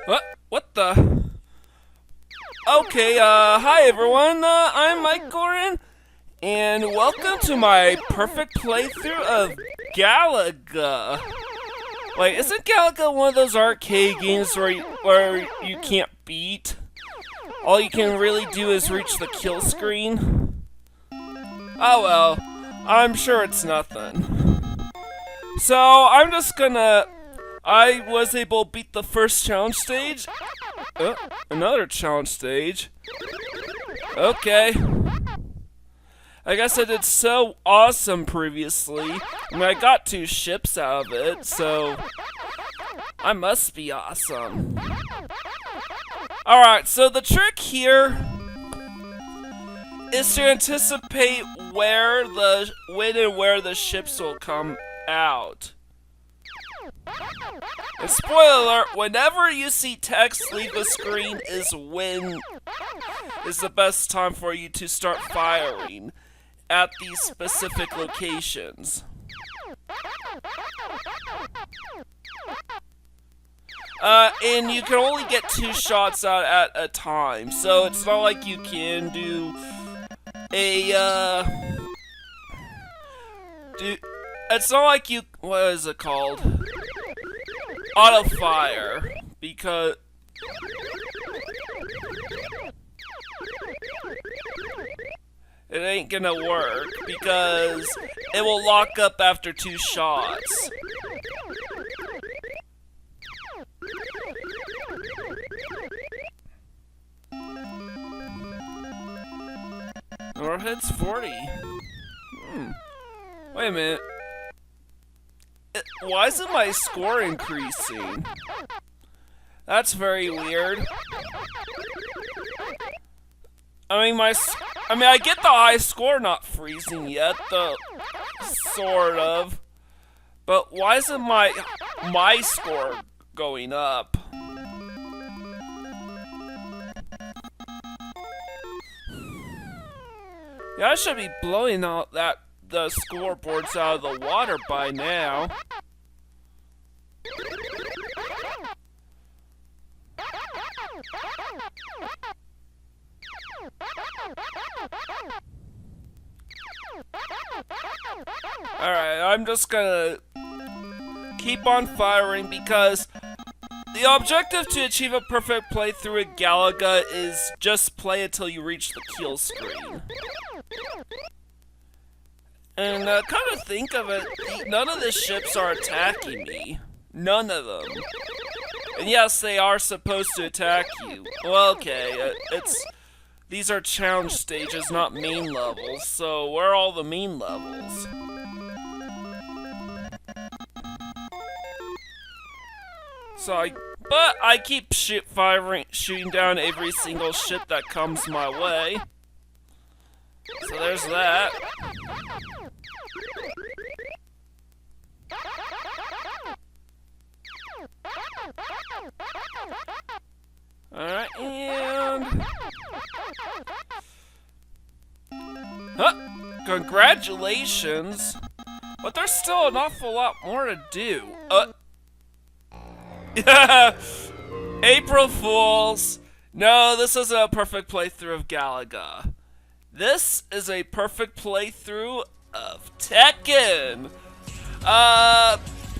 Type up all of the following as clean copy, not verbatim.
What the? Okay, hi everyone, I'm Mike Gorin, and welcome to my perfect playthrough of Galaga. Wait, isn't Galaga one of those arcade games where you can't beat? All you can really do is reach the kill screen? Oh well, I'm sure it's nothing. So, I was able to beat the first challenge stage. Another challenge stage. Okay. I guess I did so awesome previously. I mean, I got 2 ships out of it, so I must be awesome. Alright, so the trick here is to anticipate when and where the ships will come out. And spoiler alert, whenever you see text leave the screen is the best time for you to start firing at these specific locations. And you can only get 2 shots out at a time, so it's not like you can do it's not like you, what is it called? Auto fire, because it ain't gonna work, because it will lock up after 2 shots. Warhead's 40. Wait a minute. Why isn't my score increasing? That's very weird. I get the high score not freezing yet, sort of. But why isn't my score going up? Yeah, I should be blowing out the scoreboards out of the water by now. Alright, I'm just gonna keep on firing because the objective to achieve a perfect playthrough at Galaga is just play until you reach the kill screen. And come to think of it, none of the ships are attacking me. None of them. And yes, they are supposed to attack you. Well, okay, these are challenge stages, not main levels, so where are all the main levels? But I keep shooting down every single ship that comes my way. So there's that. Alright, and... Congratulations! But there's still an awful lot more to do. April Fools! No, this isn't a perfect playthrough of Galaga. This is a perfect playthrough of Tekken!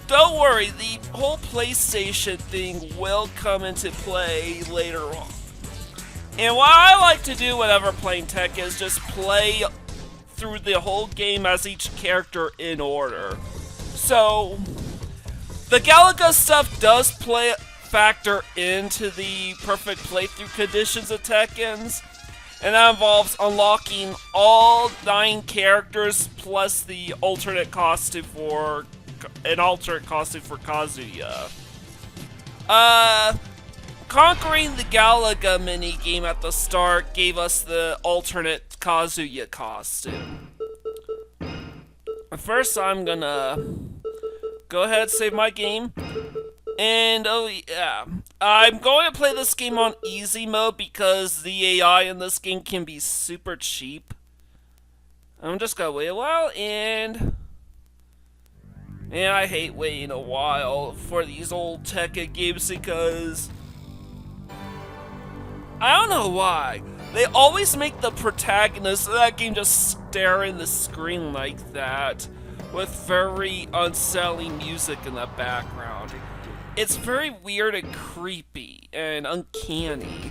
Don't worry, the whole PlayStation thing will come into play later on. And what I like to do whenever playing Tekken is just play through the whole game as each character in order. So, the Galaga stuff does factor into the perfect playthrough conditions of Tekken's. And that involves unlocking all 9 characters plus the alternate costume for Kazuya. Conquering the Galaga minigame at the start gave us the alternate Kazuya costume. First, I'm gonna go ahead and save my game. And, oh yeah, I'm going to play this game on easy mode because the AI in this game can be super cheap. I'm just gonna wait a while, and I hate waiting a while for these old Tekken games because I don't know why. They always make the protagonist of that game just stare in the screen like that, with very unsettling music in the background. It's very weird and creepy and uncanny.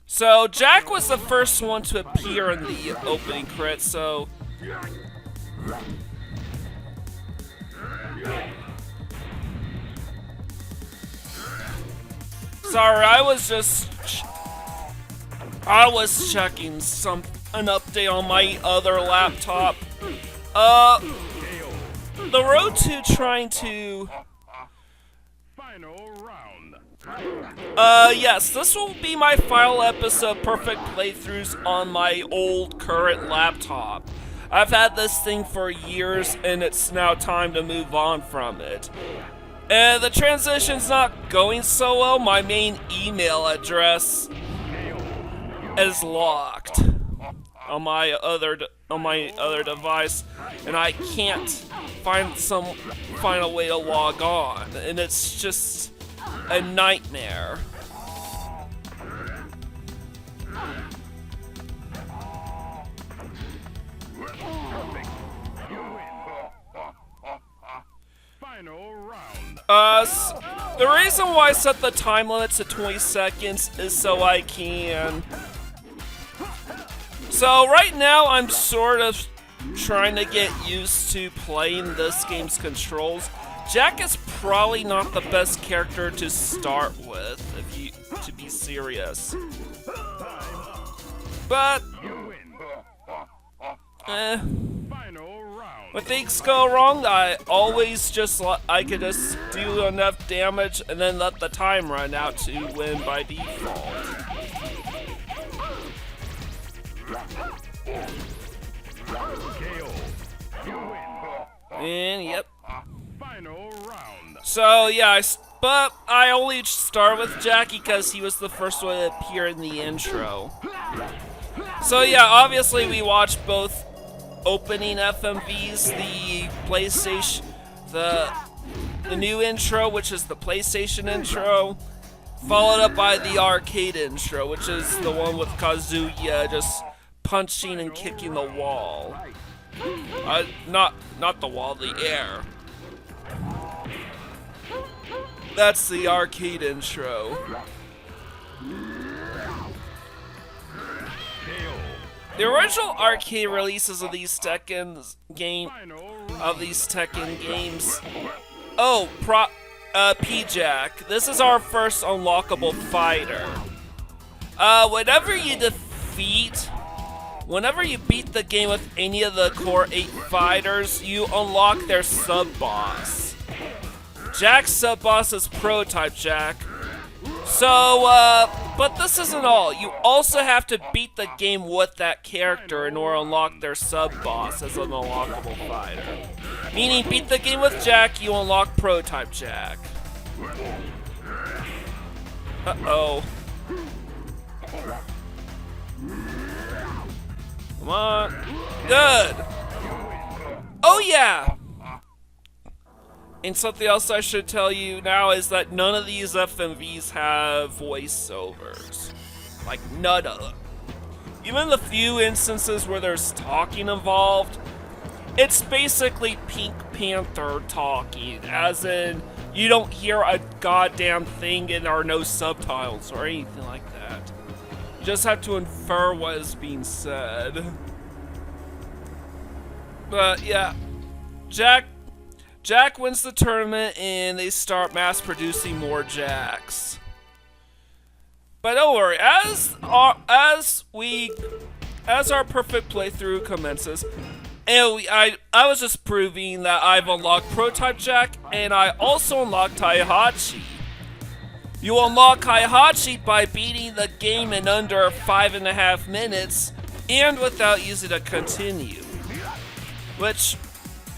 So Jack was the first one to appear in the opening credits, so... Sorry, I was checking an update on my other laptop. The road to trying to... yes, this will be my final episode perfect playthroughs on my old current laptop. I've had this thing for years and it's now time to move on from it. The transition's not going so well. My main email address is locked on my other device, and I can't find a way to log on, and it's just a nightmare. The reason why I set the time limit to 20 seconds is so I can... So right now I'm sort of trying to get used to playing this game's controls. Jack is probably not the best character to start with, to be serious. But... when things go wrong, I could just do enough damage and then let the time run out to win by default. And yep. So yeah, but I only start with Jackie because he was the first one to appear in the intro. So yeah, obviously we watched both opening FMVs, the PlayStation, the new intro, which is the PlayStation intro, followed up by the arcade intro, which is the one with Kazuya just punching and kicking the wall. Not the wall, the air. That's the arcade intro. The original arcade releases of these Tekken games. Oh, P.Jack. This is our first unlockable fighter. Whenever you beat the game with any of the core 8 fighters, you unlock their sub-boss. Jack's sub-boss is Prototype Jack. So, but this isn't all. You also have to beat the game with that character in order to unlock their sub-boss as an unlockable fighter. Meaning, beat the game with Jack, you unlock Prototype Jack. Uh-oh. Come on. Good. Oh, yeah. And something else I should tell you now is that none of these FMVs have voiceovers. Like, none of them. Even the few instances where there's talking involved, it's basically Pink Panther talking, as in, you don't hear a goddamn thing and there are no subtitles or anything like that. You just have to infer what is being said. But yeah, Jack wins the tournament and they start mass producing more Jacks. But don't worry, as our perfect playthrough commences, and I was just proving that I've unlocked Prototype Jack, and I also unlocked Heihachi. You unlock Heihachi by beating the game in under 5.5 minutes, and without using a continue. Which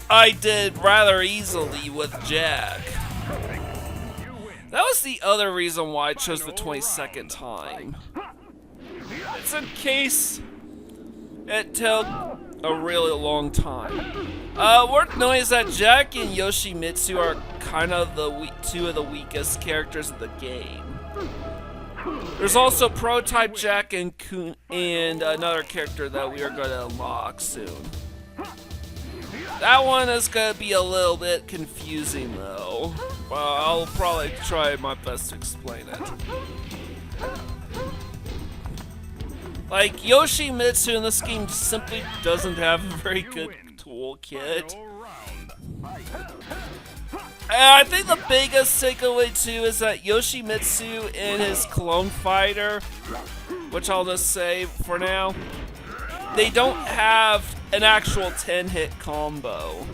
I did rather easily with Jack. That was the other reason why I chose the 20-second time. It's in case it took a really long time. Worth noting is that Jack and Yoshimitsu are kind of two of the weakest characters of the game. There's also Prototype Jack and another character that we are going to unlock soon. That one is going to be a little bit confusing though. I'll probably try my best to explain it. Like, Yoshimitsu in this game simply doesn't have a very good toolkit. And I think the biggest takeaway too is that Yoshimitsu and his clone fighter, which I'll just say for now, they don't have an actual 10-hit combo.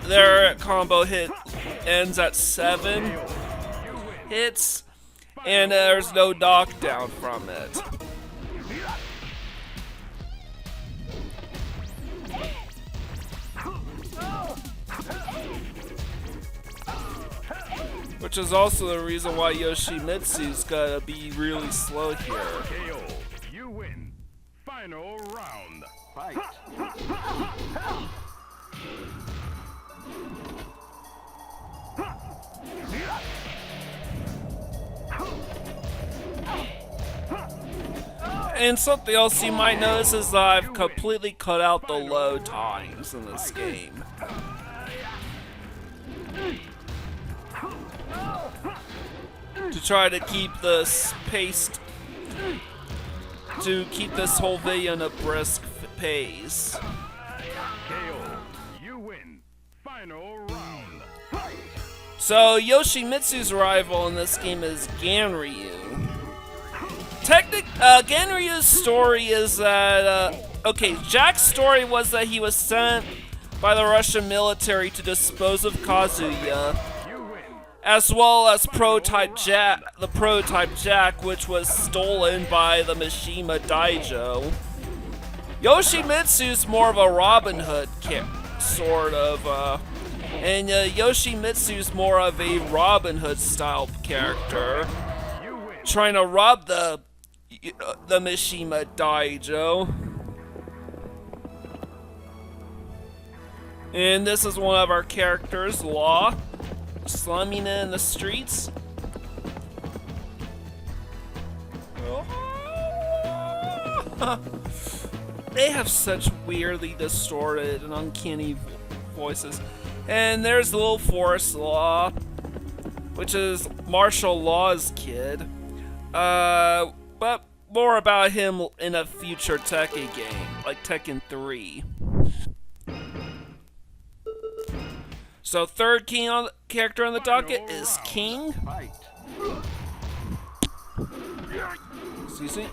Their combo hit ends at 7 hits, and there's no knockdown from it. Which is also the reason why Yoshimitsu's gotta be really slow here. KO. You win. Final round. Fight. And something else you might notice is that I've completely cut out the load times in this game. To try to keep this paced, to keep this whole video in a brisk pace. KO. You win. Final round. So Yoshimitsu's rival in this game is Ganryu. Ganryu's story is that, okay, Jack's story was that he was sent by the Russian military to dispose of Kazuya, as well as the Prototype Jack, which was stolen by the Mishima Daijo. Yoshimitsu's more of a Robin Hood sort of, and Yoshimitsu's more of a Robin Hood style character, trying to rob the Mishima Daijo. And this is one of our characters, Law, slumming it in the streets. They have such weirdly distorted and uncanny voices. And there's little Forest Law, which is martial law's kid. But more about him in a future Tekken game, like Tekken 3. So third character on the docket is King. Excuse me.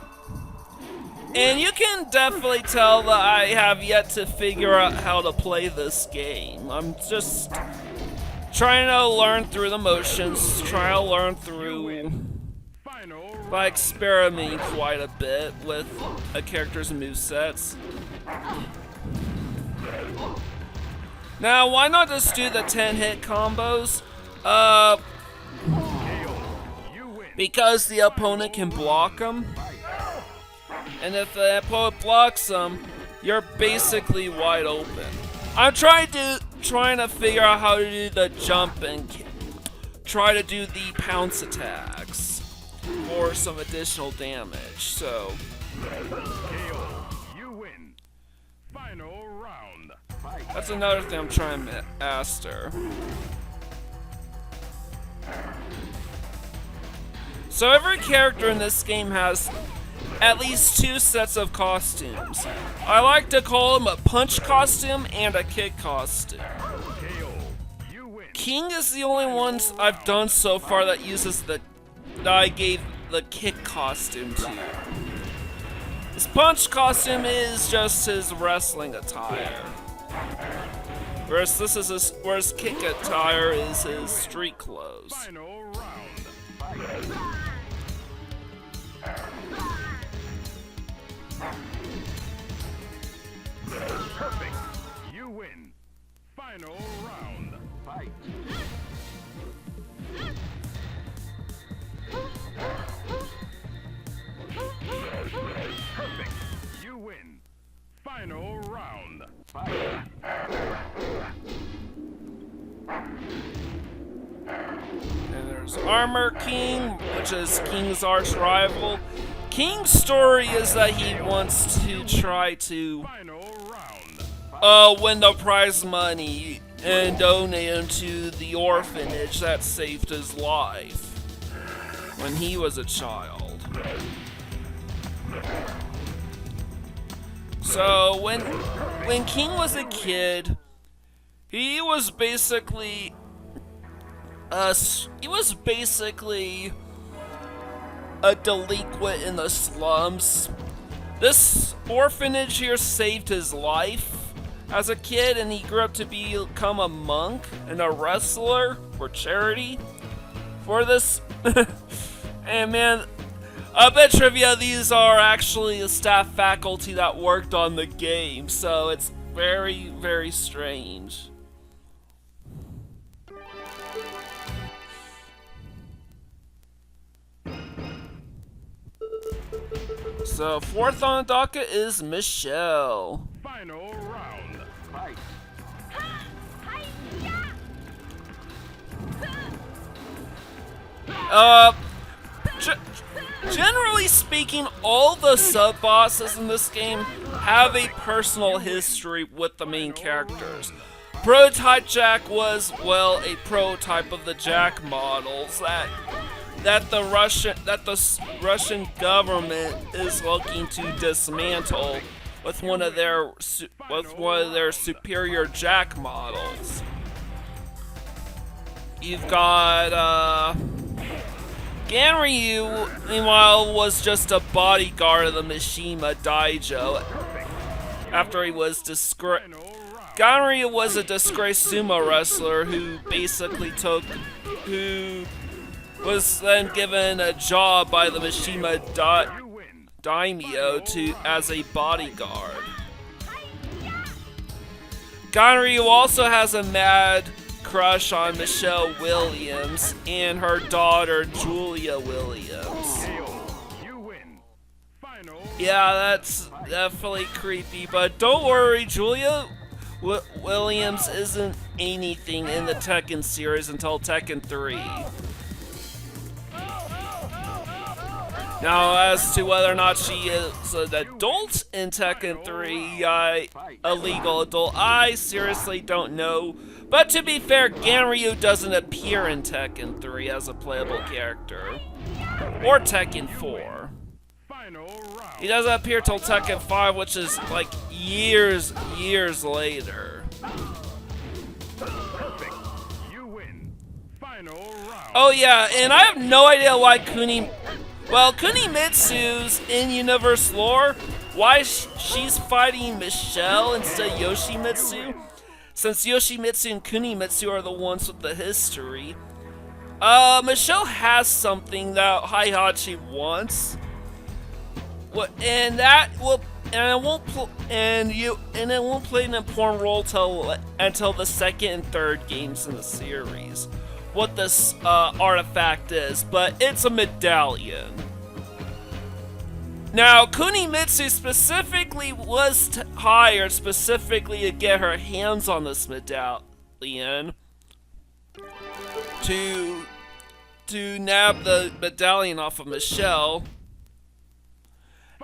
And you can definitely tell that I have yet to figure out how to play this game. I'm just trying to learn through the motions, trying to learn through by experimenting quite a bit with a character's movesets. Now, why not just do the 10-hit combos? Because the opponent can block them. And if the opponent blocks them, you're basically wide open. I'm trying to figure out how to do the jump and try to do the pounce attacks for some additional damage. So you win. Final round. That's another thing I'm trying to master. So every character in this game has at least 2 sets of costumes. I like to call them a punch costume and a kick costume. King is the only one I've done so far that uses that I gave the kick costume to. His punch costume is just his wrestling attire, whereas whereas kick attire is his street clothes. Perfect. You win. Final round. Fight. Perfect. You win. Final round. Fight. And There's Armor King, which is King's arch rival. King's story is that he wants to try to Final round. win the prize money and donate it to the orphanage that saved his life when he was a child. So when King was a kid, he was basically a delinquent in the slums. This orphanage here saved his life as a kid, and he grew up to become a monk and a wrestler for charity. For this, and man, a bit trivia, these are actually the staff faculty that worked on the game, so it's very, very strange. So, fourth on the docket is Michelle. Final round. Fight. Generally speaking, all the sub-bosses in this game have a personal history with the main characters. Prototype Jack was, well, a prototype of the Jack models that the Russian government is looking to dismantle with one of their superior Jack models. You've got Ganryu, meanwhile, was just a bodyguard of the Mishima Daijo after he was disgraced. Ganryu was a disgraced sumo wrestler who was then given a job by the Mishima Daimyo as a bodyguard. Ganryu also has a mad crush on Michelle Williams and her daughter Julia Williams. You win. Final. Yeah, that's definitely creepy, but don't worry, Julia Williams isn't anything in the Tekken series until Tekken 3. Now, as to whether or not she is an adult in Tekken 3, a legal adult, I seriously don't know. But to be fair, Ganryu doesn't appear in Tekken 3 as a playable character. Or Tekken 4. Final round. He doesn't appear till Tekken 5, which is like years later. Perfect. You win. Final round. Oh yeah, and I have no idea why Kunimitsu's in-universe lore, why she's fighting Michelle instead of Yoshimitsu, since Yoshimitsu and Kunimitsu are the ones with the history. Michelle has something that Heihachi wants, and it won't play an important role until the second and third games in the series. What this artifact is, but it's a medallion. Now, Kunimitsu specifically was hired specifically to get her hands on this medallion to nab the medallion off of Michelle.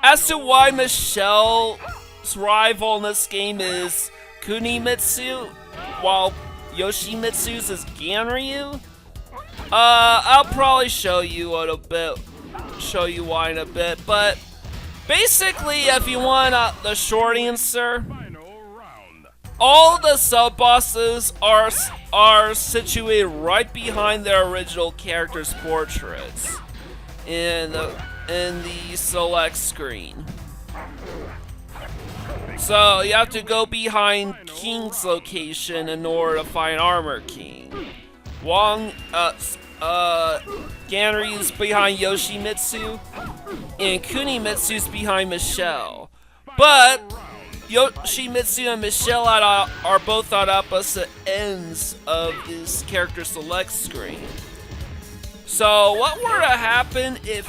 As to why Michelle's rival in this game is Kunimitsu, while Yoshimitsu's is Ganryu, I'll probably show you why in a bit, but basically, if you want the short answer, all the sub-bosses are situated right behind their original characters' portraits in the select screen. So you have to go behind King's location in order to find Armor King. Wang, Ganryu's behind Yoshimitsu, and Kunimitsu's behind Michelle. But Yoshimitsu and Michelle are both on opposite ends of this character select screen. So what were to happen if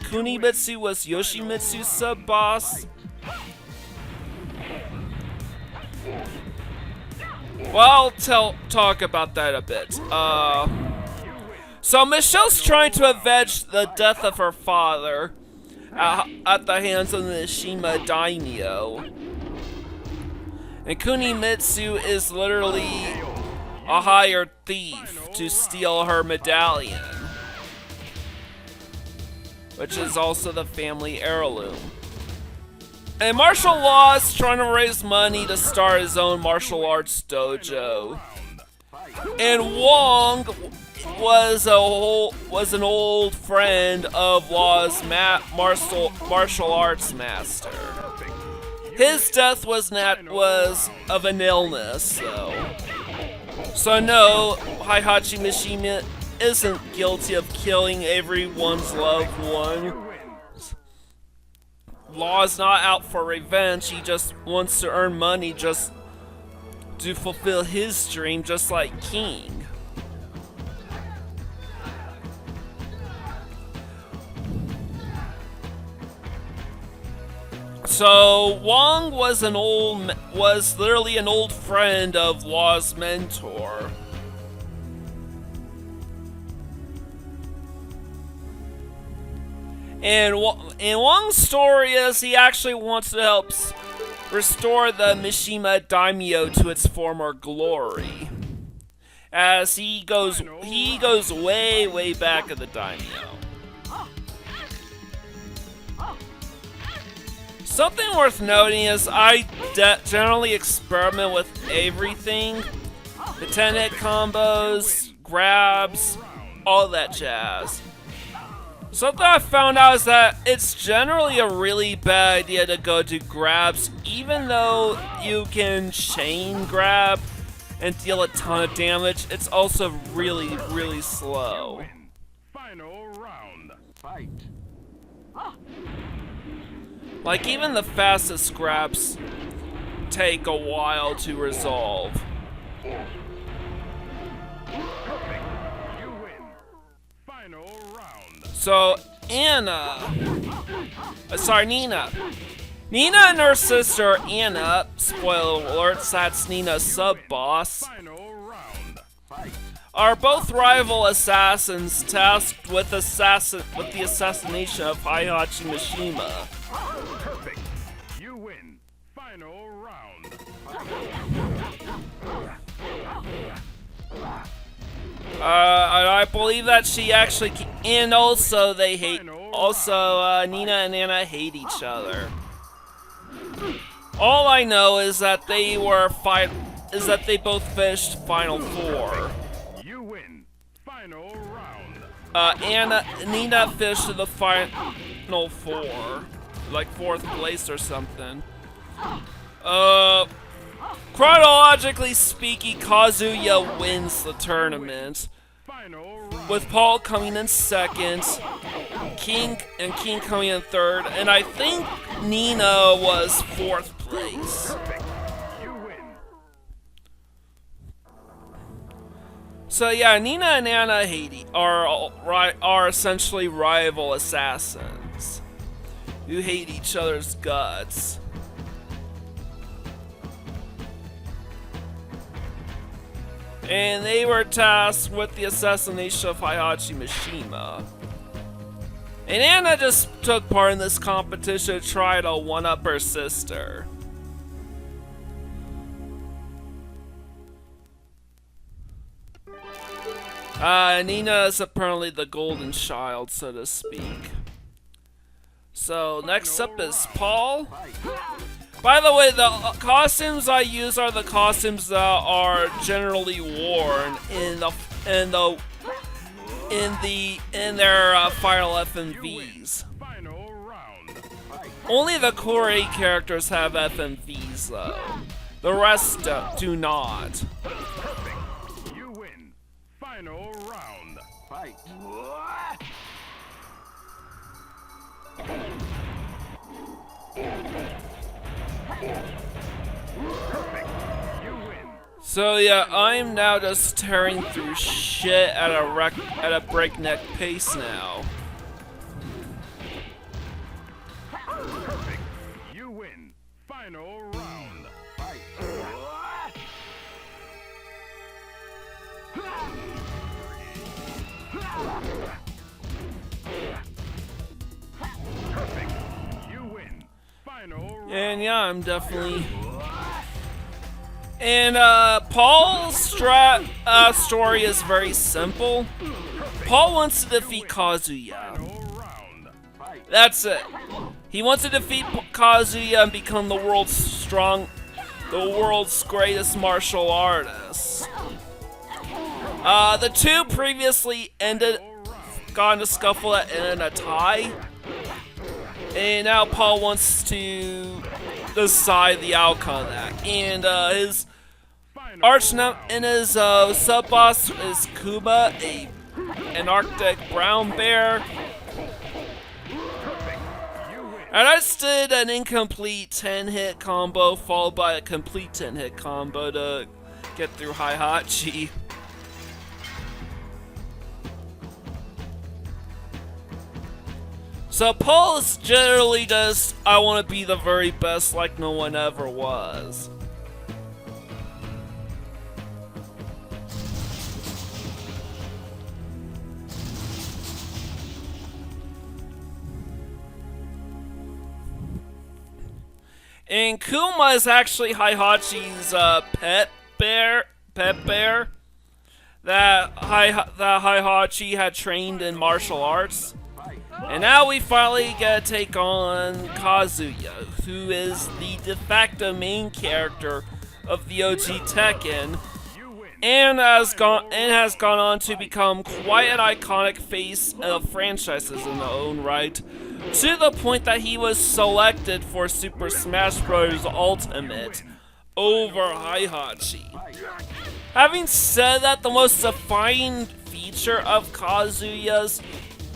Kunimitsu was Yoshimitsu's sub-boss? Well, I'll talk about that a bit. So Michelle's trying to avenge the death of her father at the hands of the Mishima daimyo. And Kunimitsu is literally a hired thief to steal her medallion, which is also the family heirloom. And martial law is trying to raise money to start his own martial arts dojo. And Wang was an old friend of Law's martial arts master. His death was of an illness, though. So no, Heihachi Mishima isn't guilty of killing everyone's loved one. Law's not out for revenge. He just wants to earn money just to fulfill his dream, just like King. So Wang was literally an old friend of Law's mentor. And Wang's story is he actually wants to help restore the Mishima daimyo to its former glory, as he goes way back in the daimyo. Something worth noting is I generally experiment with everything. The 10-hit combos, grabs, all that jazz. Something I found out is that it's generally a really bad idea to go to grabs, even though you can chain grab and deal a ton of damage. It's also really slow. Final round. Fight. Like, even the fastest grabs take a while to resolve. You win. Final round. So, Nina and her sister Anna, spoiler alert, that's Nina's sub-boss, Final round. Fight. are both rival assassins tasked with the assassination of Heihachi Mishima. Perfect. You win. Final round. I believe that she actually, and also they hate. Also, Nina and Anna hate each other. All I know is that they both finished Final Four. You win. Final round. Nina finished in the Final Four, like 4th place or something. Chronologically speaking, Kazuya wins the tournament, Final round. with Paul coming in 2nd, King coming in 3rd, and I think Nina was 4th place. You win. So yeah, Nina and Anna are essentially rival assassins who hate each other's guts. And they were tasked with the assassination of Heihachi Mishima. And Anna just took part in this competition to try to one-up her sister. Nina is apparently the golden child, so to speak. So, next up is Paul. By the way, the costumes I use are the costumes that are generally worn in their final FMVs. Final round. Only the core 8 characters have FMVs though. The rest do not. Perfect. You win. Final round. Fight. Perfect. You win. So yeah, I'm now just tearing through shit at a breakneck pace now. Perfect. You win. Final round. Fight. Perfect. You win. Final round. And yeah, I'm definitely. And Paul's story is very simple. Paul wants to defeat Kazuya. Final round. Fight. That's it. He wants to defeat Kazuya and become the world's greatest martial artist. The two previously got in a scuffle that ended in a tie. And now Paul wants to decide the outcome of that. And his sub-boss is Kuma, an Arctic brown bear. And I just did an incomplete 10-hit combo followed by a complete 10-hit combo to get through Heihachi. So Paul is generally just, I want to be the very best like no one ever was. And Kuma is actually Heihachi's pet bear that Heihachi had trained in martial arts. And now we finally get to take on Kazuya, who is the de facto main character of the OG Tekken, and has gone on to become quite an iconic face of franchises in their own right, to the point that he was selected for Super Smash Bros. Ultimate over Heihachi. Having said that, the most defining feature of Kazuya's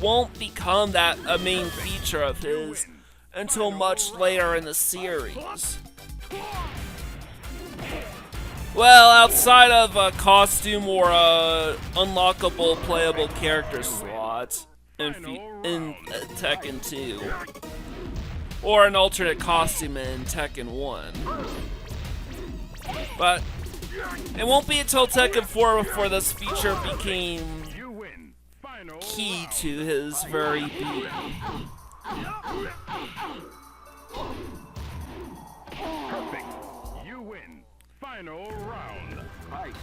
won't become that a main feature of his until much later in the series. Well, outside of a costume or a unlockable playable character slot in Tekken 2, or an alternate costume in Tekken 1. But it won't be until Tekken 4 before this feature became key to his very being. Perfect. You win. Final round. Fight.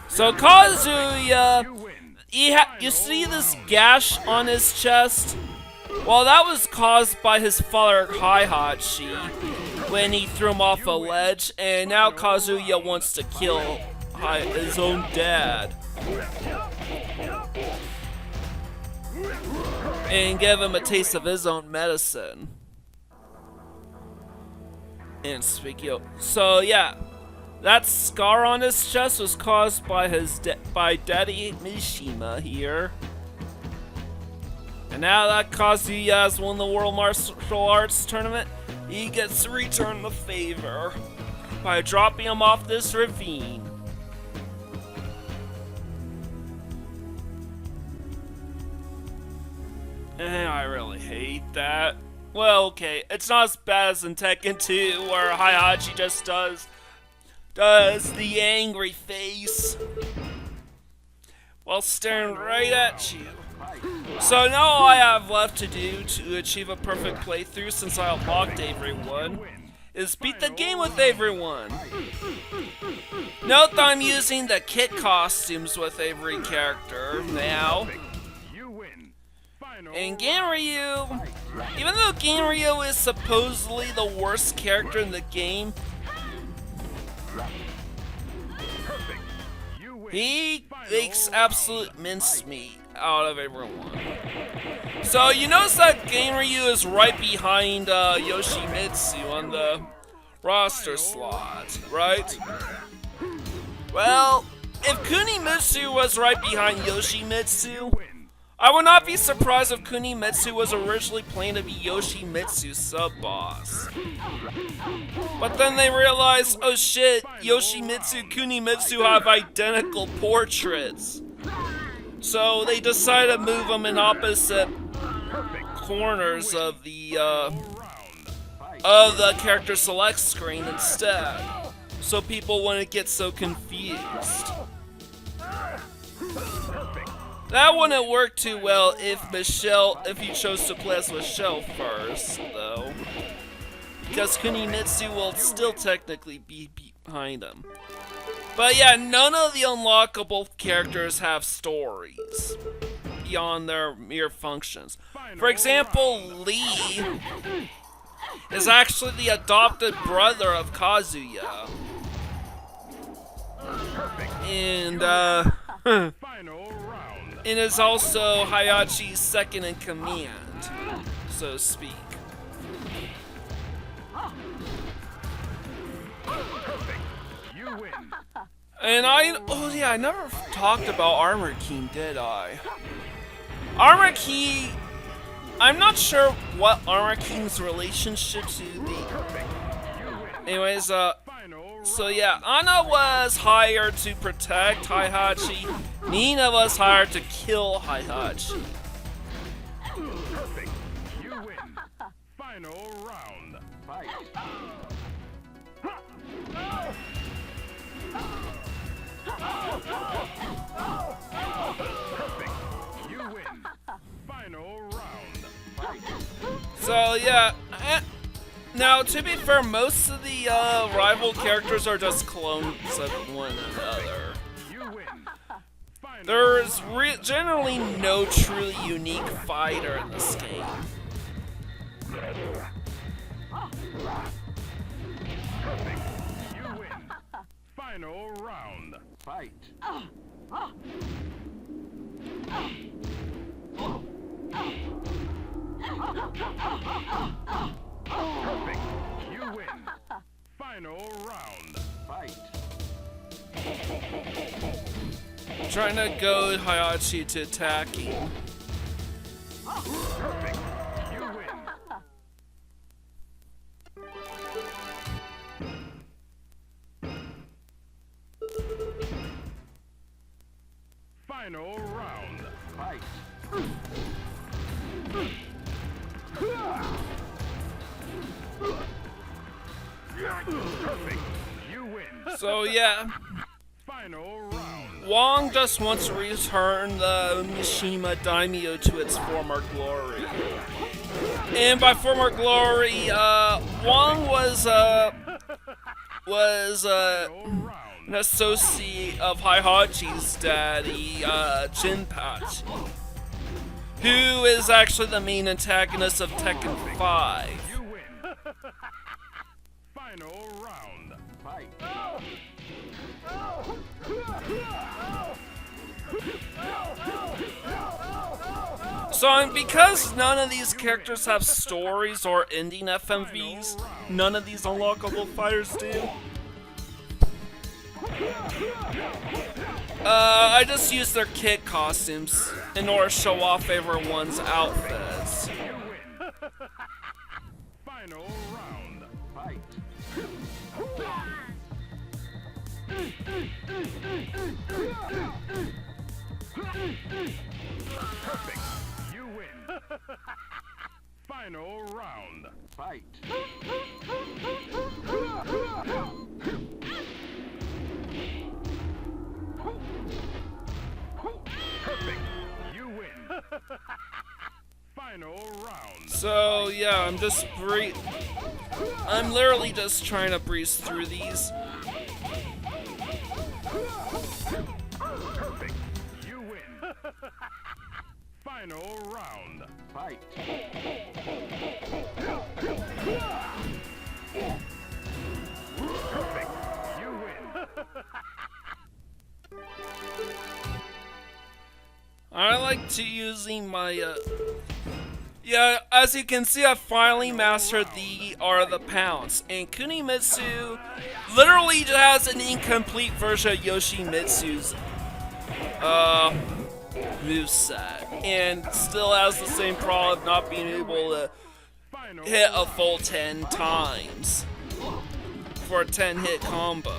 So Kazuya, you see this gash on his chest? Well, that was caused by his father Heihachi when he threw him off a ledge, and now Kazuya wants to kill his own dad and give him a taste of his own medicine. And so yeah, that scar on his chest was caused by by Daddy Mishima here. And now that Kazuya has won the World Martial Arts Tournament, he gets to return the favor by dropping him off this ravine. And I really hate that. Well, okay, it's not as bad as in Tekken 2, where Heihachi just does the angry face while staring right at you. So now all I have left to do to achieve a perfect playthrough, since I unlocked everyone, is beat the game with everyone. Note that I'm using the kit costumes with every character now. And Ganryu, even though Ganryu is supposedly the worst character in the game, he makes absolute mincemeat out of everyone. So you notice that Ganryu is right behind Yoshimitsu on the roster slot, right? Well, if Kunimitsu was right behind Yoshimitsu, I would not be surprised if Kunimitsu was originally planned to be Yoshimitsu's sub-boss. But then they realized, oh shit, Yoshimitsu and Kunimitsu have identical portraits. So they decided to move them in opposite corners of the character select screen instead. so people wouldn't get so confused. That wouldn't work too well if you chose to play as Michelle first, though. Because Kunimitsu will still technically be behind him. But yeah, none of the unlockable characters have stories beyond their mere functions. For example, Lee is actually the adopted brother of Kazuya. And, and is also Heihachi's second in command, so to speak. And I never talked about Armor King, did I? Armor King, I'm not sure what Armor King's relationship to the... Anyways, so yeah, Anna was hired to protect Heihachi. Nina was hired to kill Heihachi. Perfect. You win. Final round. Fight. Perfect. You win. Final round. Fight. So yeah, now to be fair, most of the rival characters are just clones of one another. You win. Final There's generally no truly unique fighter in this game. Perfect. You win. Final round. Fight. Perfect. You win. Final round. Fight. Trying to goad Heihachi to attacking. Perfect. You win. Final round. Fight. Perfect. You win. So yeah, Final round. Wang just wants to return the Mishima Daimyo to its former glory. And by former glory, Wang was an associate of Heihachi's daddy, Jinpachi, who is actually the main antagonist of Tekken 5. You win. Final round. Fight. So because none of these characters have stories or ending FMVs, none of these unlockable fighters do. I just use their kit costumes in order to show off everyone's outfits. You win. Final round. Fight. Perfect. You win. Final round. Fight. Perfect. You win. Final round. So yeah, I'm literally just trying to breeze through these. Perfect. You win. Final round. Fight. Perfect. You win. I like to using my yeah, as you can see, I finally mastered the Art of the Pounce, and Kunimitsu literally just has an incomplete version of Yoshimitsu's moveset, and still has the same problem of not being able to hit a full 10 times for a 10-hit combo.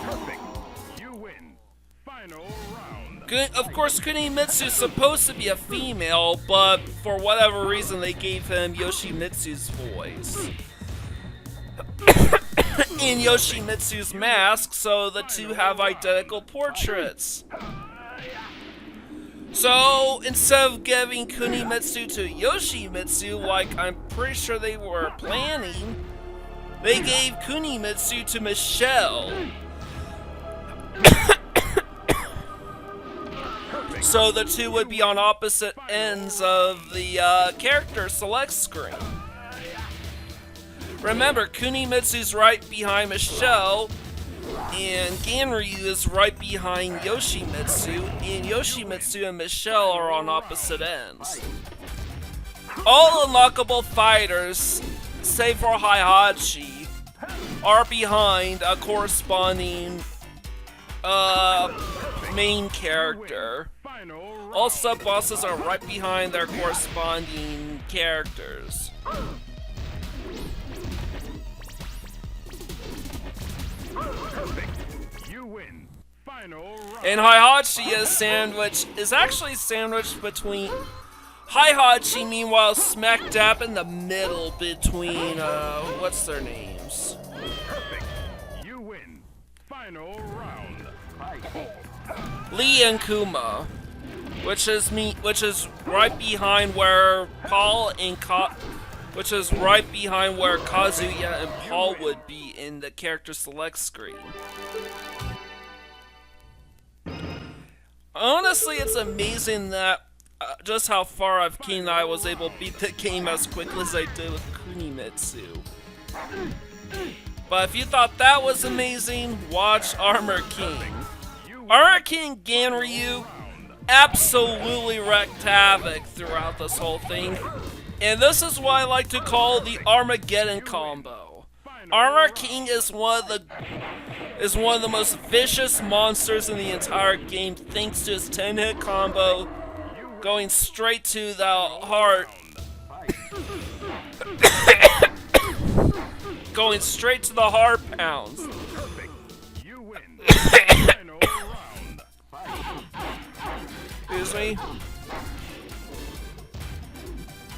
Perfect. You win. Final round. Of course, Kunimitsu is supposed to be a female, but for whatever reason they gave him Yoshimitsu's voice. in Yoshimitsu's mask, so the two have identical portraits. So, instead of giving Kunimitsu to Yoshimitsu, like I'm pretty sure they were planning, they gave Kunimitsu to Michelle. So the two would be on opposite ends of the character select screen. Remember, Kunimitsu's right behind Michelle, and Ganryu is right behind Yoshimitsu, and Yoshimitsu and Michelle are on opposite ends. All unlockable fighters, save for Heihachi, are behind a corresponding main character. All sub-bosses are right behind their corresponding characters. You win. Final round. And Heihachi is actually sandwiched between Heihachi, meanwhile, smack dab in the middle between what's their names? Perfect. You win. Final round. Fight. Lee and Kuma, which is right behind where which is right behind where Kazuya and Paul would be in the character select screen. Honestly, it's amazing that just how far I've came that I was able to beat the game as quickly as I did with Kunimitsu. But if you thought that was amazing, watch Armor King. Armor King Ganryu absolutely wreaked havoc throughout this whole thing. And this is what I like to call the Armageddon combo. Armor King is one of the most vicious monsters in the entire game, thanks to his 10-hit combo going straight to the heart. Going straight to the heart pounds. You win. Final round. Excuse me?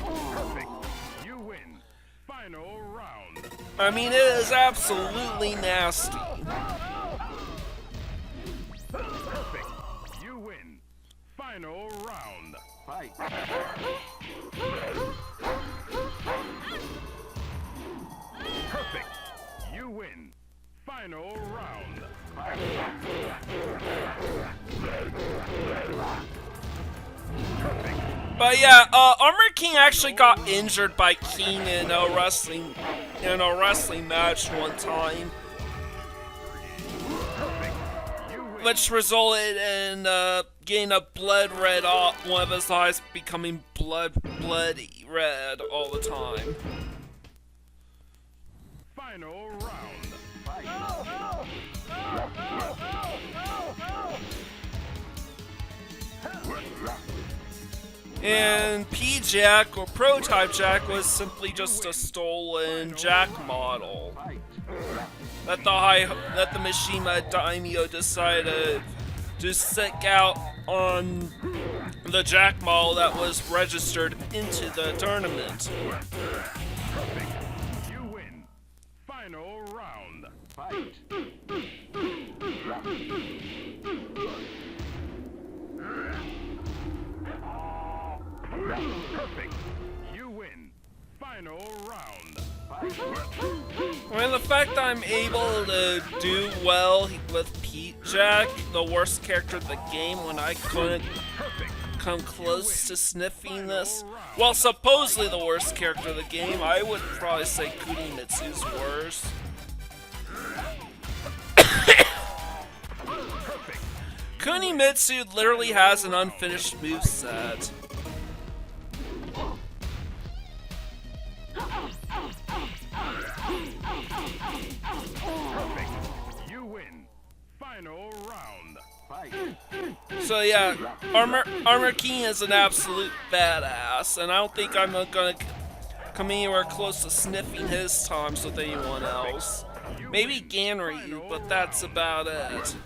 Perfect. You win. Final round. I mean, it is absolutely nasty. Perfect. You win. Final round. Fight. Perfect. You win. Final round. Fight. Perfect. But yeah, Armor King actually got injured by King in a wrestling match one time, which resulted in getting a blood red, one of his eyes becoming bloody red all the time. Final round. Fight. And P.Jack, or Prototype Jack, was simply just a stolen Jack model that the Mishima Daimyo decided to stick out on the Jack model that was registered into the tournament. You win. Final round. Fight. Perfect. You win. Final round. Fight. I mean, the fact that I'm able to do well with P.Jack, the worst character of the game, when I couldn't come close to sniffing this, well, supposedly the worst character of the game, I would probably say Kunimitsu's worst. Kunimitsu literally has an unfinished moveset. Perfect. You win. Final round. Fight. So yeah, Armor King is an absolute badass, and I don't think I'm gonna come anywhere close to sniffing his times with anyone else. Maybe Ganryu, but that's about it.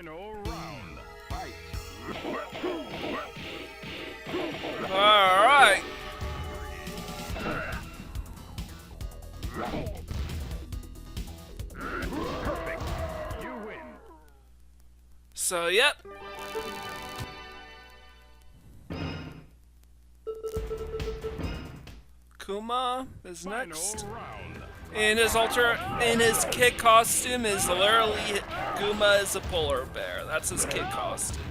Final round. Fight. Alright. Perfect. You win. So, yep. Kuma is next. Final round. And his kid costume is literally Kuma is a polar bear. That's his kid costume.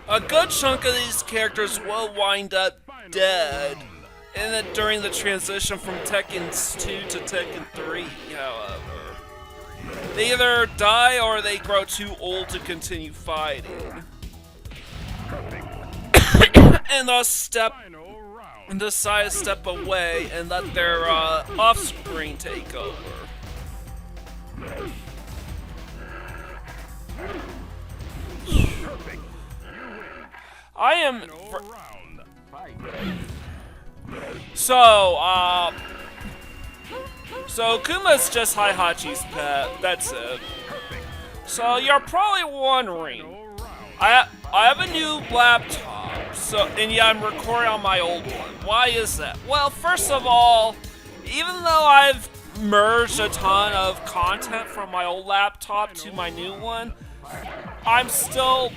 A good chunk of these characters will wind up dead during the transition from Tekken 2 to Tekken 3, however. They either die or they grow too old to continue fighting. And thus decide to step away and let their offspring take over. I am. So Kuma's just Heihachi's pet. That's it. So you're probably wondering, I have a new laptop. And yeah, I'm recording on my old one. Why is that? Well, first of all, even though I've merged a ton of content from my old laptop to my new one, I'm still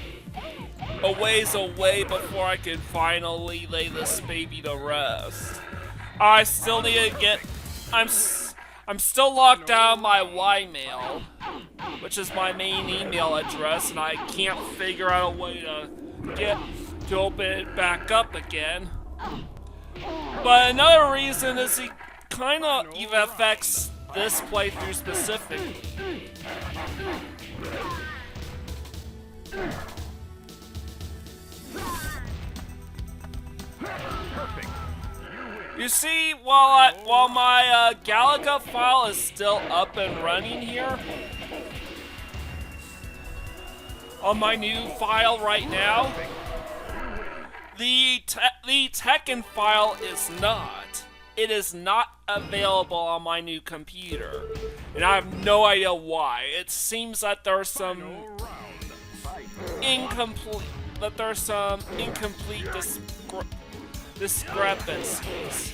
a ways away before I can finally lay this baby to rest. I still need to get. I'm still locked down my Ymail, which is my main email address, and I can't figure out a way to open it back up again. But another reason is it kind of even affects this playthrough specifically. You see, while my Galaga file is still up and running here, on my new file right now, the Tekken file is not. It is not available on my new computer, and I have no idea why. It seems that there's some incomplete discrepancies.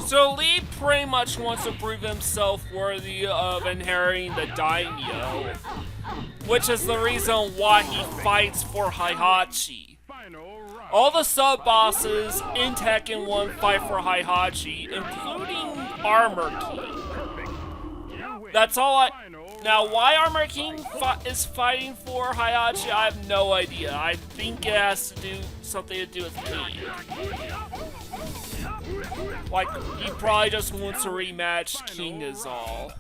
So Lee pretty much wants to prove himself worthy of inheriting the daimyo, which is the reason why he fights for Heihachi. All the sub-bosses in Tekken 1 fight for Heihachi, including Armor King. That's all Now, why Armor King is fighting for Heihachi, I have no idea. I think it has to do something to do with King. Like, he probably just wants a rematch, King is all.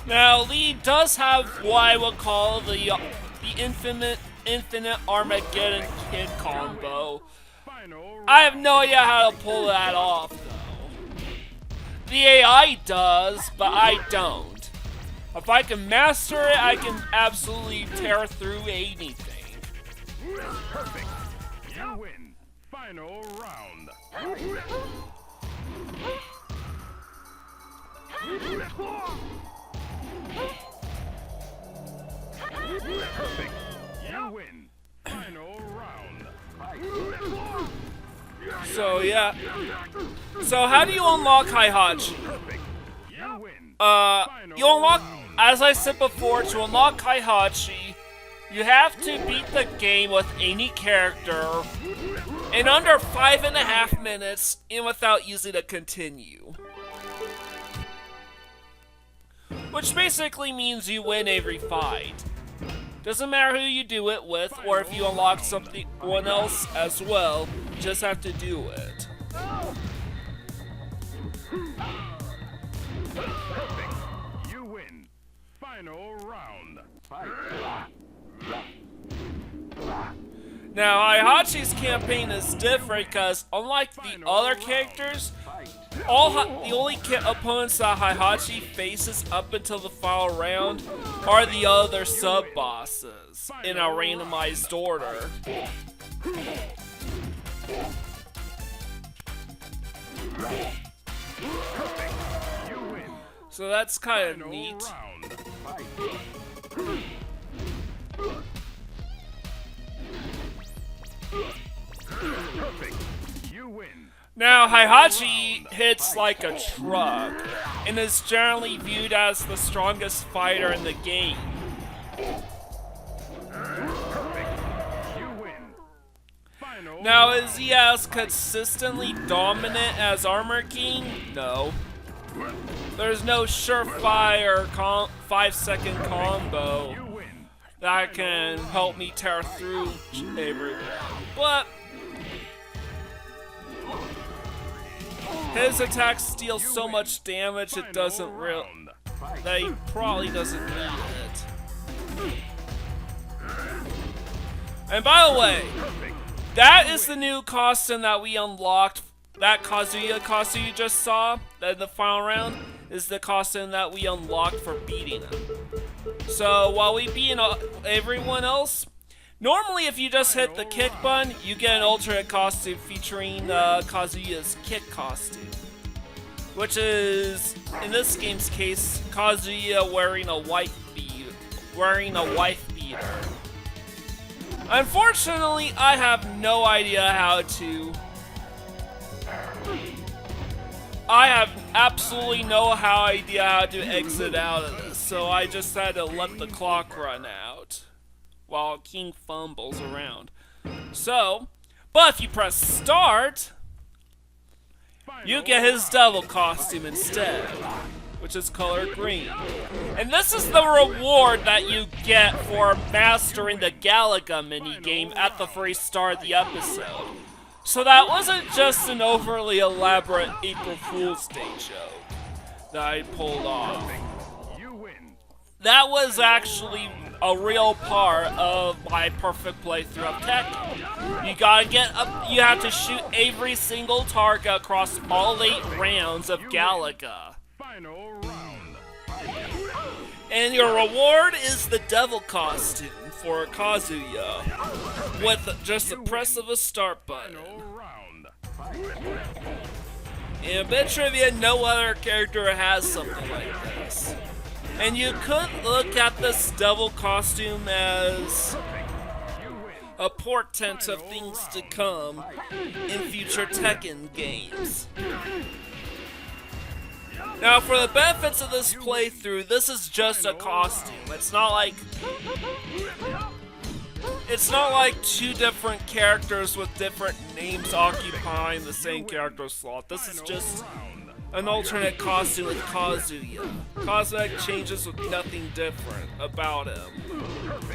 Now, Lee does have what I would call the infinite Armageddon Kid combo. I have no idea how to pull that off, though. The AI does, but I don't. If I can master it, I can absolutely tear through anything. Perfect. You win. Final round. Perfect. You win. Final round. So yeah. So how do you unlock Heihachi? You win. You unlock, as I said before, to unlock Heihachi, you have to beat the game with any character in under 5.5 minutes and without using a continue. Which basically means you win every fight. Doesn't matter who you do it with, or if you unlock someone else as well, you just have to do it. Perfect. You win. Final round. Now, Heihachi's campaign is different because, unlike the other characters, The only opponents that Heihachi faces up until the final round are the other sub-bosses in a randomized order. So that's kind of neat. Now, Heihachi hits like a truck and is generally viewed as the strongest fighter in the game. Now, is he as consistently dominant as Armor King? No. There's no surefire 5-second combo that can help me tear through everyone. But his attacks deal so much damage it doesn't that he probably doesn't need it. And by the way, that is the new costume that we unlocked. That Kazuya costume you just saw in the final round is the costume that we unlocked for beating him. So while we beat everyone else, normally if you just hit the kick button, you get an alternate costume featuring Kazuya's kick costume. Which is, in this game's case, Kazuya wearing a wife beater. Unfortunately, I have no idea how to... I have absolutely no idea how to exit out of this, so I just had to let the clock run out while King fumbles around. So, but if you press start, you get his devil costume instead, which is colored green. And this is the reward that you get for mastering the Galaga minigame at the very start of the episode. So that wasn't just an overly elaborate April Fool's Day joke that I pulled off. That was actually a real part of my perfect playthrough of Tekken. You gotta get up, you have to shoot every single target across all 8 rounds of Galaga. And your reward is the devil costume for Kazuya, with just the press of a start button. In a bit trivia, no other character has something like this. And you could look at this devil costume as a portent of things to come in future Tekken games. Now, for the benefits of this playthrough, this is just a costume. It's not like 2 different characters with different names occupying the same character slot. This is just an alternate costume with Kazuya. Cosmetic changes with nothing different about him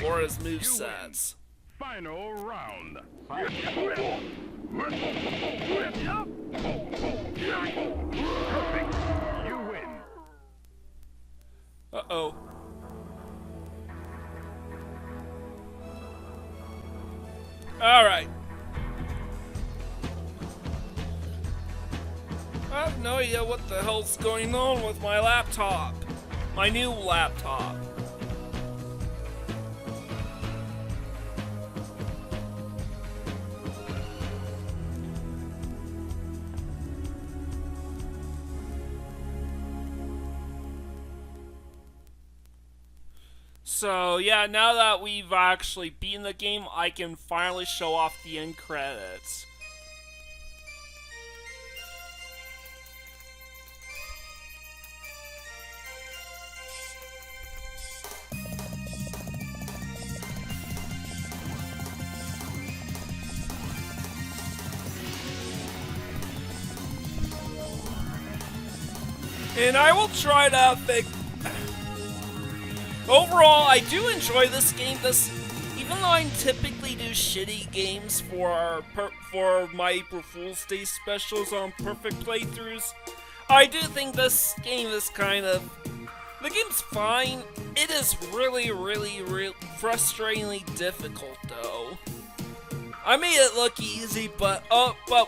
or his movesets. Final round. You win. Uh-oh. Alright. I have no idea what the hell's going on with my laptop. My new laptop. So yeah, now that we've actually beaten the game, I can finally show off the end credits. And I will try to fix... Overall, I do enjoy this game. Even though I typically do shitty games for my April Fool's Day specials on perfect playthroughs, I do think this game is the game's fine. It is really frustratingly difficult, though. I made it look easy, but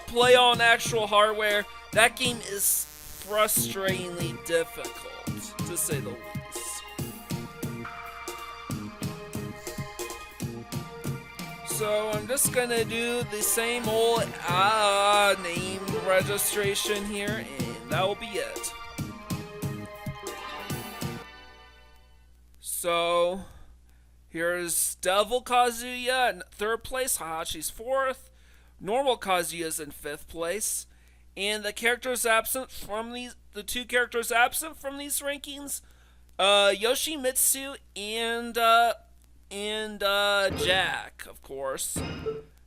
play on actual hardware, That game is frustratingly difficult, to say the least. So I'm just gonna do the same old name registration here, and that will be it. So here's Devil Kazuya in 3rd place, Heihachi's 4th, Normal Kazuya's in 5th place, and the characters absent from the 2 characters absent from these rankings, Yoshimitsu and Jack, of course.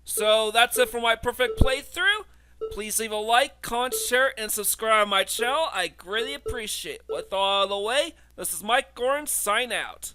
So that's it for my perfect playthrough. Please leave a like, comment, share, and subscribe to my channel. I greatly appreciate it. With all the way, this is Mike Gorin, sign out.